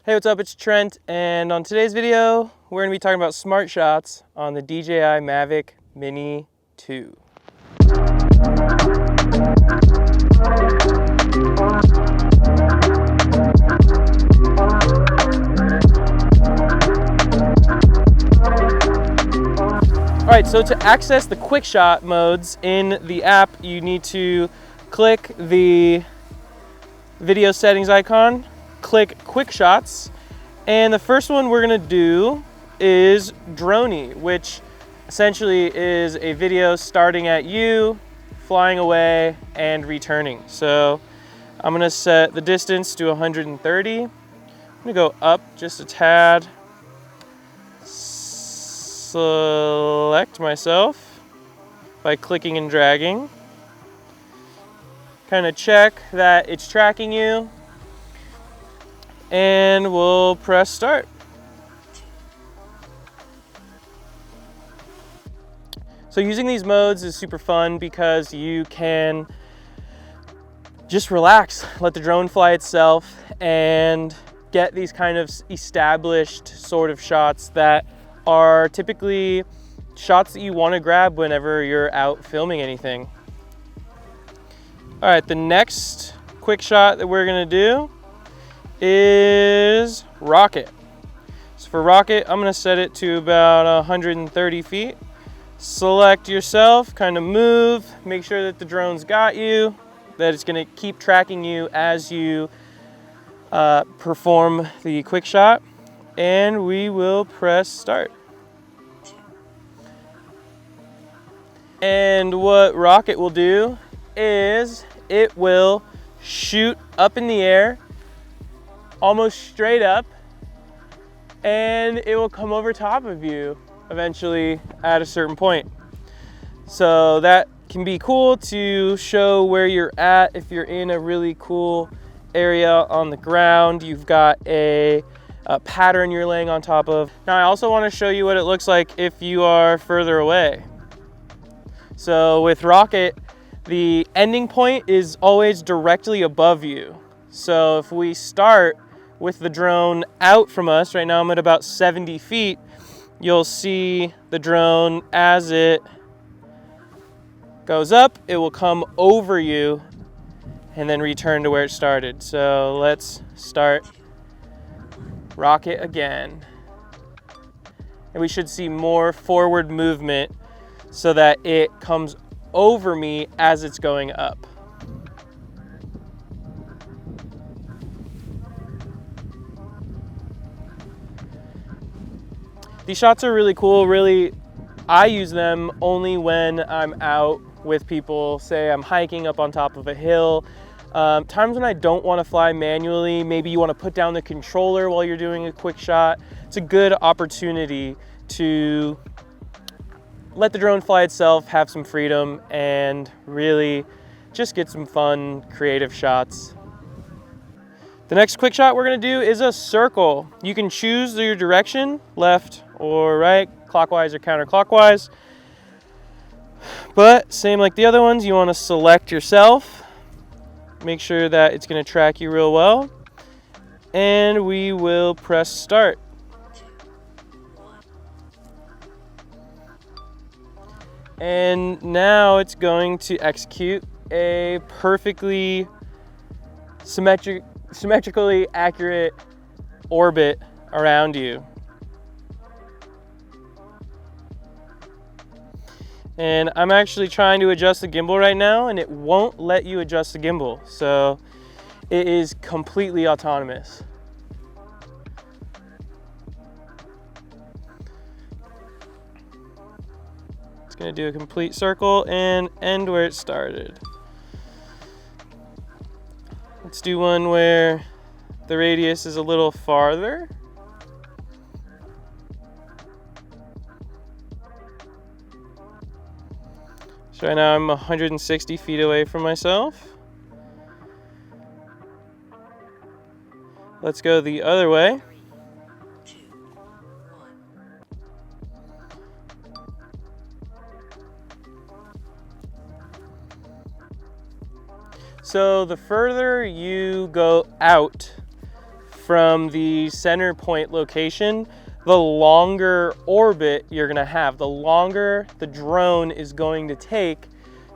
Hey, what's up? It's Trent, and on today's video, we're going to be talking about smart shots on the DJI Mavic Mini 2. Alright, so to access the Quickshot modes in the app, you need to click the video settings icon, click Quick Shots, and the first one we're gonna do is Droney, which essentially is a video starting at you, flying away, and returning. So I'm gonna set the distance to 130. I'm gonna go up just a tad, select myself by clicking and dragging, kind of check that it's tracking you, and we'll press start. So using these modes is super fun because you can just relax, let the drone fly itself, and get these kind of established sort of shots that are typically shots that you want to grab whenever you're out filming anything. All right, the next quick shot that we're gonna do is rocket. So for rocket, I'm gonna set it to about 130 feet. Select yourself, kind of move, make sure that the drone's got you, that it's gonna keep tracking you as you perform the quick shot, and we will press start. And what rocket will do is it will shoot up in the air, almost straight up, and it will come over top of you eventually at a certain point. So that can be cool to show where you're at if you're in a really cool area on the ground. You've got a pattern you're laying on top of. Now I also want to show you what it looks like if you are further away. So with rocket, the ending point is always directly above you. So if we start with the drone out from us, right now I'm at about 70 feet, you'll see the drone as it goes up, it will come over you and then return to where it started. So let's start rocket again. And we should see more forward movement so that it comes over me as it's going up. These shots are really cool. Really, I use them only when I'm out with people. Say I'm hiking up on top of a hill. Times when I don't want to fly manually, maybe you want to put down the controller while you're doing a quick shot. It's a good opportunity to let the drone fly itself, have some freedom, and really just get some fun, creative shots. The next quick shot we're gonna do is a circle. You can choose your direction, left or right, clockwise or counterclockwise. But same like the other ones, you wanna select yourself, make sure that it's gonna track you real well, and we will press start. And now it's going to execute a perfectly symmetrically accurate orbit around you. And I'm actually trying to adjust the gimbal right now, and it won't let you adjust the gimbal. So it is completely autonomous. It's gonna do a complete circle and end where it started. Let's do one where the radius is a little farther. So right now I'm 160 feet away from myself. Let's go the other way. So the further you go out from the center point location, the longer orbit you're gonna have, the longer the drone is going to take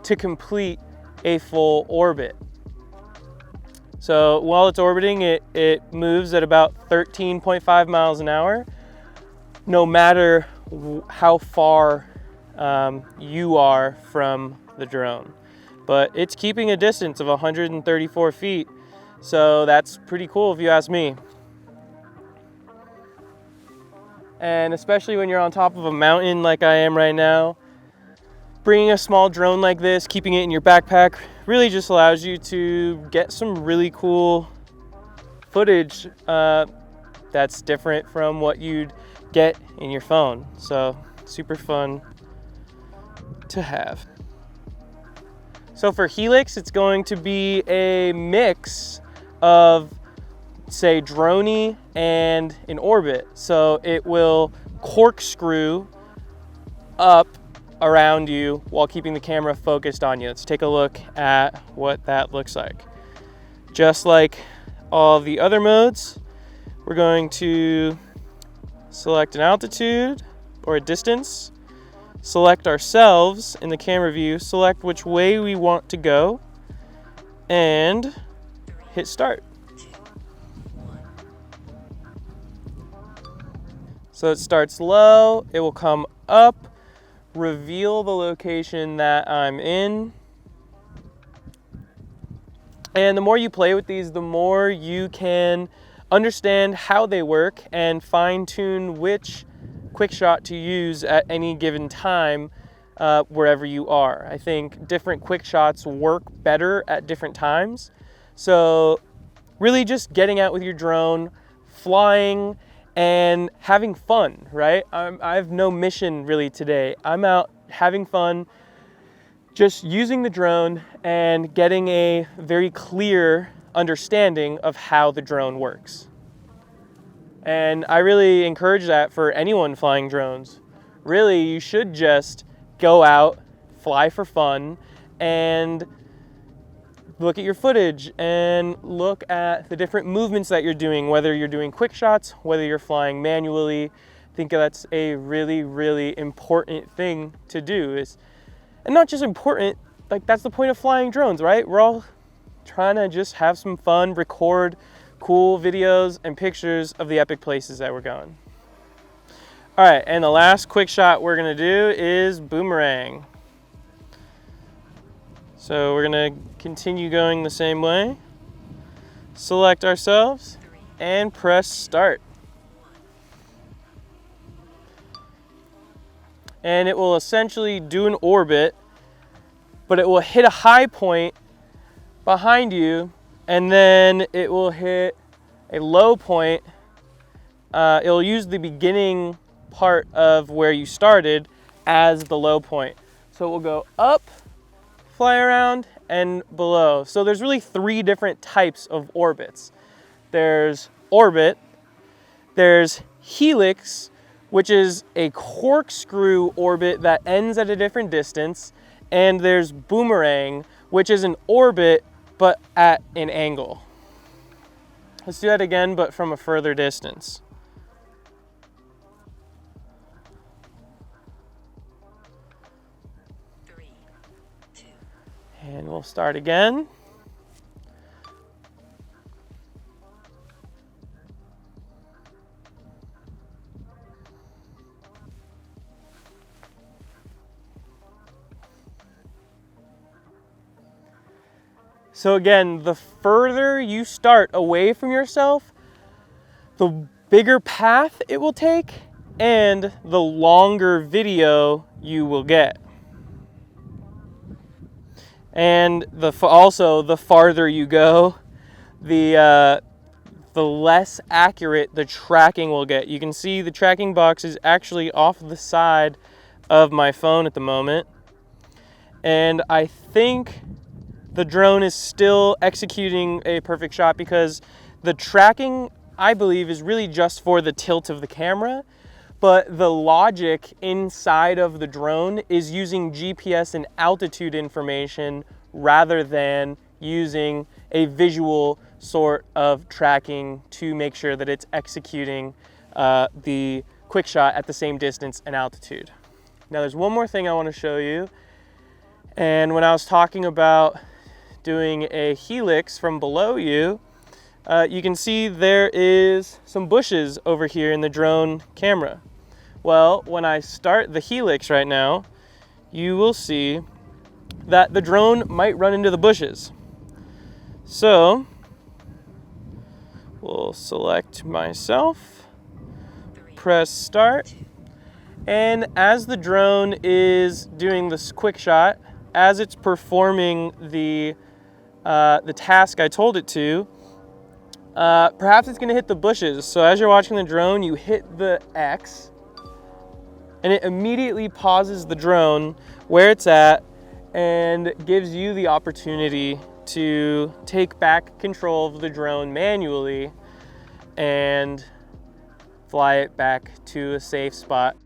to complete a full orbit. So while it's orbiting, it moves at about 13.5 miles an hour, no matter how far you are from the drone. But it's keeping a distance of 134 feet, so that's pretty cool if you ask me. And especially when you're on top of a mountain like I am right now, bringing a small drone like this, keeping it in your backpack, really just allows you to get some really cool footage that's different from what you'd get in your phone. So super fun to have. So for Helix, it's going to be a mix of, say, Droney and in orbit. So it will corkscrew up around you while keeping the camera focused on you. Let's take a look at what that looks like. Just like all the other modes, we're going to select an altitude or a distance, select ourselves in the camera view, select which way we want to go, and hit start. So it starts low, it will come up, reveal the location that I'm in. And the more you play with these, the more you can understand how they work and fine-tune which Quickshot to use at any given time wherever you are. I think different Quickshots work better at different times. So really just getting out with your drone, flying, and having fun, right? I have no mission really today. I'm out having fun, just using the drone and getting a very clear understanding of how the drone works. And I really encourage that for anyone flying drones. Really, you should just go out, fly for fun, and look at your footage and look at the different movements that you're doing, whether you're doing quick shots, whether you're flying manually. I think that's a really, really important thing to do. And not just important, like that's the point of flying drones, right? We're all trying to just have some fun, record cool videos and pictures of the epic places that we're going. All right, and the last quick shot we're gonna do is Boomerang. So we're gonna continue going the same way. Select ourselves and press start. And it will essentially do an orbit, but it will hit a high point behind you, and then it will hit a low point. It'll use the beginning part of where you started as the low point. So it will go up, fly around, and below. So there's really three different types of orbits. There's orbit, there's helix, which is a corkscrew orbit that ends at a different distance, and there's boomerang, which is an orbit but at an angle. Let's do that again, but from a further distance. And we'll start again. So again, the further you start away from yourself, the bigger path it will take and the longer video you will get. And also the farther you go, the less accurate the tracking will get. You can see the tracking box is actually off the side of my phone at the moment. And I think the drone is still executing a perfect shot because the tracking, I believe, is really just for the tilt of the camera. But the logic inside of the drone is using GPS and altitude information rather than using a visual sort of tracking to make sure that it's executing the Quickshot at the same distance and altitude. Now there's one more thing I want to show you. And when I was talking about doing a helix from below you, you can see there is some bushes over here in the drone camera. Well, when I start the helix right now, you will see that the drone might run into the bushes. So we'll select myself, press start, and as the drone is doing this quick shot, as it's performing the task I told it to, perhaps it's going to hit the bushes. So as you're watching the drone, you hit the X, and it immediately pauses the drone where it's at and gives you the opportunity to take back control of the drone manually and fly it back to a safe spot.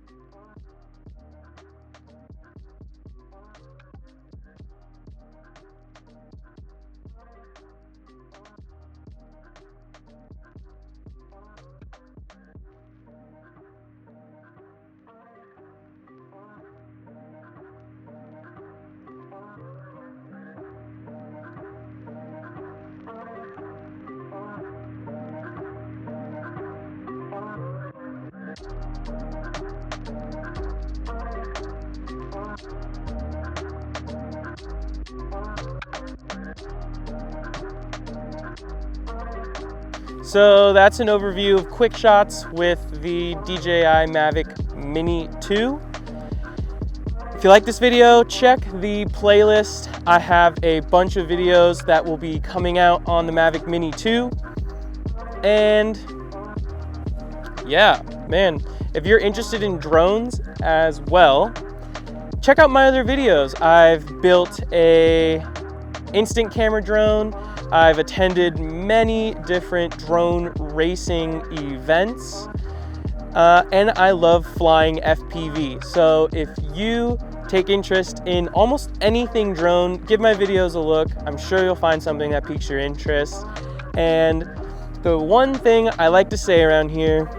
So that's an overview of quick shots with the DJI Mavic Mini 2. If you like this video, check the playlist. I have a bunch of videos that will be coming out on the Mavic Mini 2. And yeah, man, if you're interested in drones as well, check out my other videos. I've built a instant camera drone. I've attended many different drone racing events, and I love flying FPV. So if you take interest in almost anything drone, give my videos a look. I'm sure you'll find something that piques your interest. And the one thing I like to say around here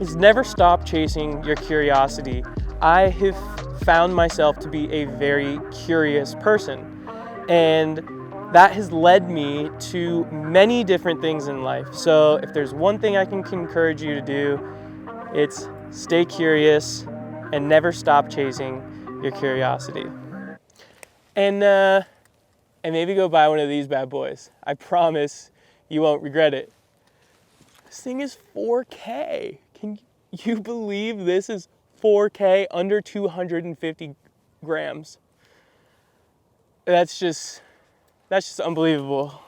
is never stop chasing your curiosity. I have found myself to be a very curious person, and that has led me to many different things in life. So if there's one thing I can encourage you to do, it's stay curious and never stop chasing your curiosity. And maybe go buy one of these bad boys. I promise you won't regret it. This thing is 4K. Can you believe this is 4K, under 250 grams? That's just unbelievable.